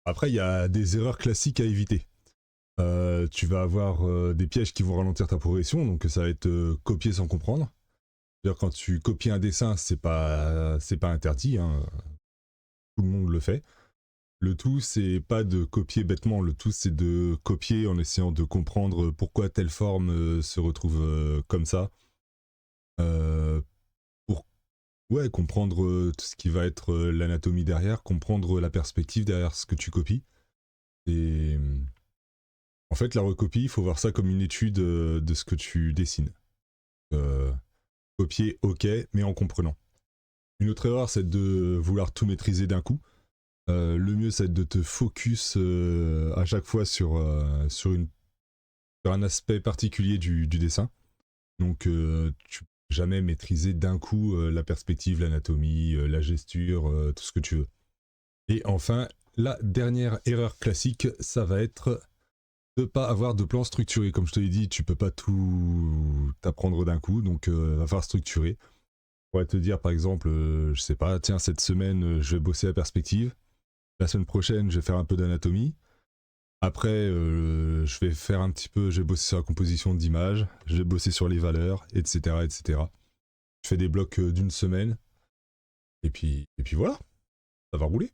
Après, il y a des erreurs classiques à éviter. Tu vas avoir des pièges qui vont ralentir ta progression, donc ça va être copier sans comprendre. C'est-à-dire quand tu copies un dessin, c'est pas interdit, hein, tout le monde le fait. Le tout, c'est pas de copier bêtement, le tout, c'est de copier en essayant de comprendre pourquoi telle forme se retrouve comme ça. Pour ouais, comprendre tout ce qui va être l'anatomie derrière, comprendre la perspective derrière ce que tu copies. Et en fait, la recopie, il faut voir ça comme une étude de ce que tu dessines. Euh, Copier, ok, mais en comprenant. Une autre erreur, c'est de vouloir tout maîtriser d'un coup. Le mieux, c'est de te focus à chaque fois sur un aspect particulier du dessin. Donc, tu peux jamais maîtriser d'un coup la perspective, l'anatomie, la gesture, tout ce que tu veux. Et enfin, la dernière erreur classique, ça va être de pas avoir de plan structuré. Comme je te l'ai dit, tu peux pas tout t'apprendre d'un coup, donc va falloir structurer. On pourrait te dire par exemple, je sais pas, tiens, cette semaine, je vais bosser la perspective. La semaine prochaine, je vais faire un peu d'anatomie. Après, je vais faire un petit peu, je vais bosser sur la composition d'images, je vais bosser sur les valeurs, etc., etc. Je fais des blocs d'une semaine, et puis voilà, ça va rouler.